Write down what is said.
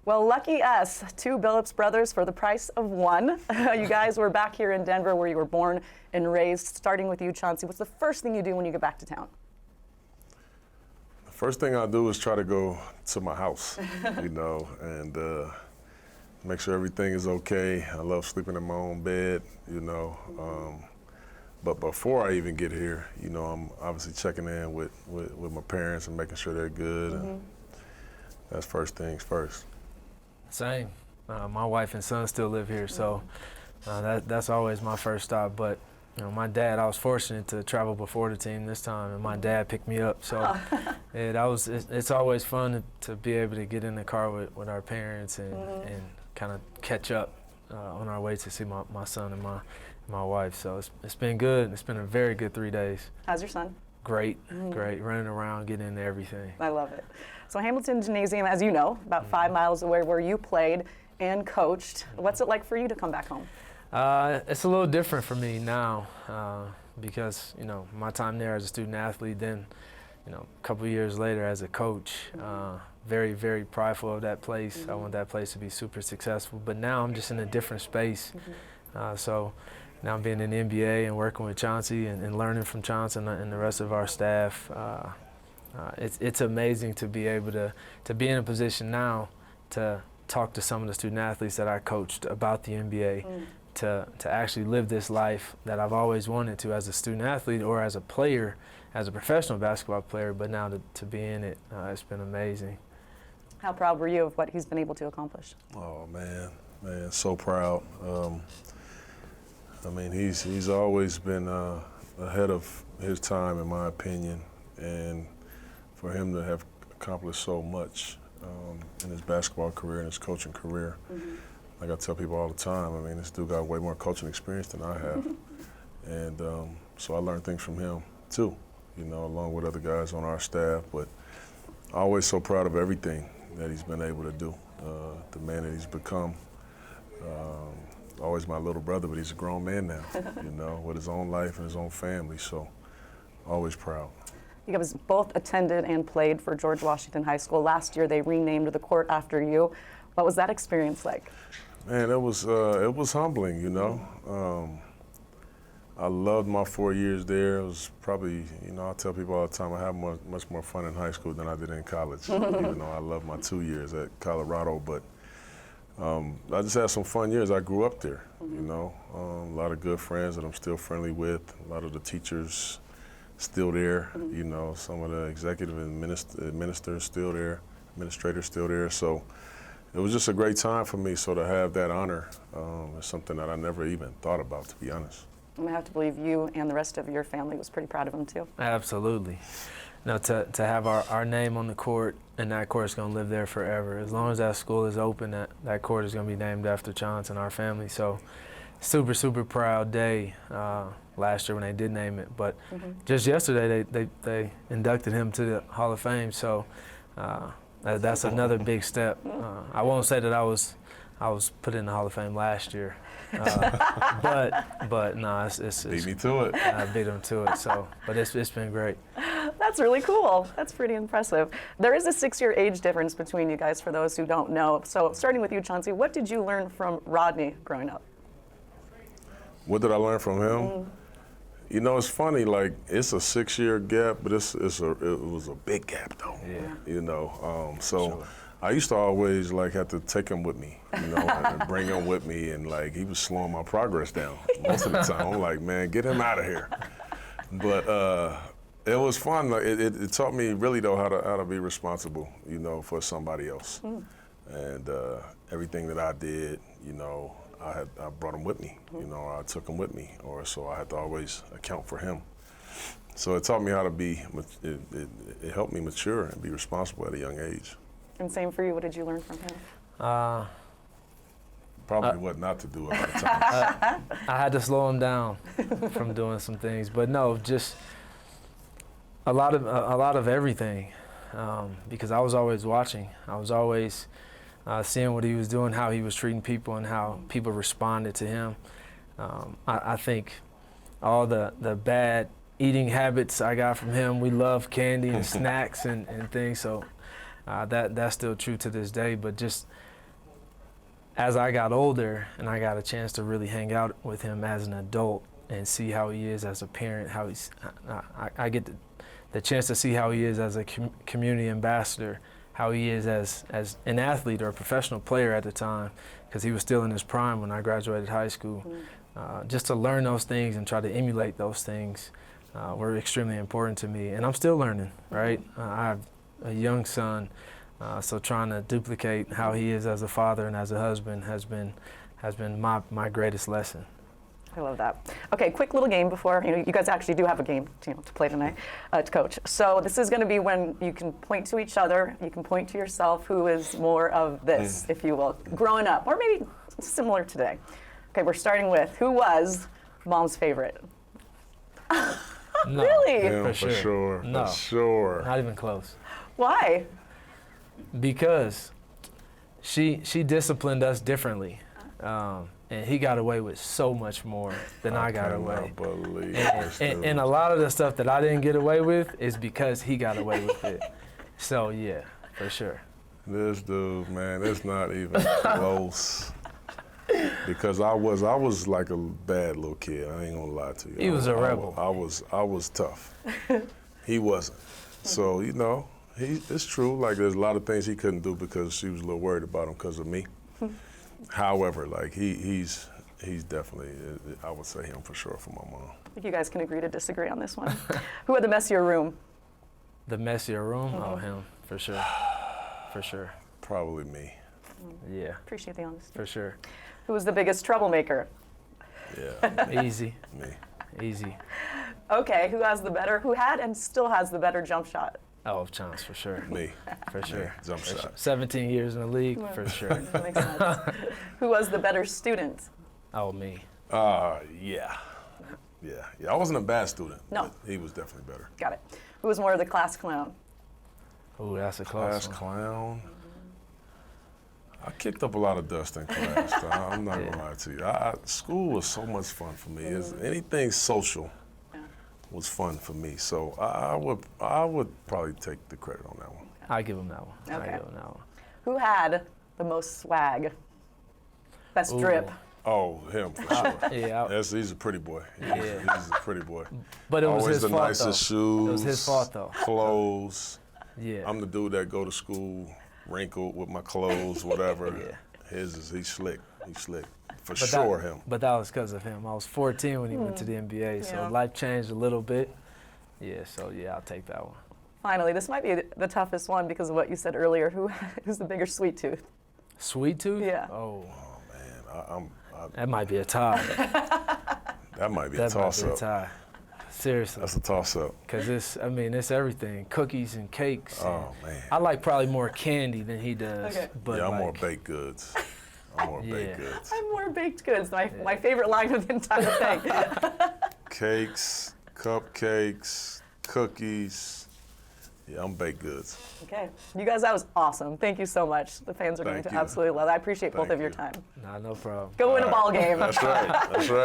Well, lucky us, two Billups brothers for the price of one. You guys were back here in Denver where you were born and raised. Starting with you, Chauncey, what's the first thing you do when you get back to town? The first thing I do is try to go to my house, and make sure everything is okay. I love sleeping in my own bed, But before I even get here, I'm obviously checking in with my parents and making sure they're good. And that's first things first. Same. My wife and son still live here, so that's always my first stop. But my dad, I was fortunate to travel before the team this time, and my dad picked me up. So it's always fun to be able to get in the car with our parents and kind of catch up on our way to see my son and my wife. So it's been good. It's been a very good 3 days. How's your son? Great, great. Running around, getting into everything. I love it. So Hamilton Gymnasium, as you know, about 5 miles away where you played and coached. What's it like for you to come back home? It's a little different for me now because, my time there as a student athlete, then, a couple of years later as a coach, very, very prideful of that place. I want that place to be super successful. But now I'm just in a different space. So now I'm being in the NBA and working with Chauncey and learning from Chauncey and the rest of our staff. It's amazing to be able to be in a position now to talk to some of the student athletes that I coached about the NBA, to actually live this life that I've always wanted to as a student athlete or as a player, as a professional basketball player, but now to be in it, it's been amazing. How proud were you of what he's been able to accomplish? Oh, man, so proud. He's always been ahead of his time, in my opinion, and for him to have accomplished so much in his basketball career and his coaching career. Like I tell people all the time, this dude got way more coaching experience than I have. And so I learned things from him too, along with other guys on our staff, but always so proud of everything that he's been able to do, the man that he's become. Always my little brother, but he's a grown man now, with his own life and his own family, so always proud. You guys both attended and played for George Washington High School. Last year they renamed the court after you. What was that experience like? Man, it was humbling, I loved my 4 years there. It was probably, I tell people all the time, I had much more fun in high school than I did in college, even though I loved my 2 years at Colorado. But I just had some fun years. I grew up there, a lot of good friends that I'm still friendly with, a lot of the teachers still there, some of the executive administrators still there. So it was just a great time for me. So to have that honor is something that I never even thought about, to be honest. I have to believe you and the rest of your family was pretty proud of him too. Absolutely. To have our name on the court, and that court is going to live there forever. As long as that school is open, that court is going to be named after Chauncey and our family. So super, super proud day last year when they did name it. But just yesterday they inducted him to the Hall of Fame. So that's another big step. I won't say that I was put in the Hall of Fame last year, but no, it's beat me to it. I beat him to it. So, but it's been great. That's really cool. That's pretty impressive. There is a 6-year age difference between you guys, for those who don't know. So starting with you, Chauncey, what did you learn from Rodney growing up? What did I learn from him? It's funny, like, it's a 6-year gap, but it was a big gap though. Yeah. Sure. I used to always have to take him with me, and bring him with me, and he was slowing my progress down most of the time. I'm like, man, get him out of here. But it was fun. It taught me really though how to be responsible, for somebody else. And everything that I did, I brought him with me, I took him with me, or so I had to always account for him. So it taught me how to be, it helped me mature and be responsible at a young age. And same for you, what did you learn from him? Probably what not to do a lot of times. I had to slow him down from doing some things, but no, just a lot of everything, because I was always watching. I was always seeing what he was doing, how he was treating people, and how people responded to him. I think all the bad eating habits I got from him. We love candy and snacks and things, so that's still true to this day. But just as I got older and I got a chance to really hang out with him as an adult and see how he is as a parent, how he's, I get the chance to see how he is as a community ambassador, how he is as an athlete or a professional player at the time, because he was still in his prime when I graduated high school. Just to learn those things and try to emulate those things were extremely important to me, and I'm still learning, right? I have a young son, so trying to duplicate how he is as a father and as a husband has been my greatest lesson. I love that. Okay, quick little game before, you guys actually do have a game to play tonight, to coach. So this is going to be when you can point to each other, you can point to yourself, who is more of this, if you will, growing up, or maybe similar today. Okay, we're starting with, who was mom's favorite? No, Really? Yeah, For sure. No. For sure. not even close. Why? Because she disciplined us differently. And he got away with so much more than I got away. I believe And a lot of the stuff that I didn't get away with is because he got away with it. So yeah, for sure. This dude, man, it's not even close. Because I was like a bad little kid. I ain't gonna lie to you. He was a rebel. I was tough. He wasn't. So it's true. Like there's a lot of things he couldn't do because she was a little worried about him because of me. However, like he's definitely, I would say him for sure for my mom. I think you guys can agree to disagree on this one. Who had the messier room? The messier room? Oh, him, for sure. For sure. Probably me. Yeah, Appreciate the honesty. for sure. Who was the biggest troublemaker? Yeah, Easy, me. easy. Okay, who had and still has the better jump shot? Oh, Chauncey, for sure. Me. For sure. Me. Jump For sure. shot. 17 years in the league, for sure. That makes sense. Who was the better student? Oh, me. Yeah. I wasn't a bad student. No. But he was definitely better. Got it. Who was more of the class clown? Ooh, that's a close Class one. clown. I kicked up a lot of dust in class. I'm not gonna lie to you. School was so much fun for me. Anything social was fun for me. So I would probably take the credit on that one. I give him that one. Okay. I give him that one. Who had the most swag? Best Ooh. drip? Oh, him for sure. Yeah, He's a pretty boy. He's a pretty boy. but it was Always his the fault, nicest though. shoes. It was his fault, though. Clothes. Yeah. I'm the dude that go to school wrinkled with my clothes, whatever. Yeah. He's slick. He's slick. For But sure, that, him. But that was because of him. I was 14 when he went to the NBA, so Yeah. life changed a little bit. Yeah, so yeah, I'll take that one. Finally, this might be the toughest one because of what you said earlier. Who's the bigger sweet tooth? Sweet tooth? Yeah. Oh, Man, that might be a tie. that might be a That might toss be a up. tie. Seriously. That's a toss up. Because it's everything. Cookies and cakes. Oh man. I like probably more candy than he does. Okay. But Yeah, I'm more like, baked goods. I'm more baked Yeah. goods. I'm more baked goods. My favorite line of the entire thing. Cakes, cupcakes, cookies. Yeah, I'm baked goods. Okay. You guys, that was awesome. Thank you so much. The fans are going Thank to you. absolutely love it. I appreciate both Thank of your you. time. Nah, no problem. Go win a ball game. That's right. That's right.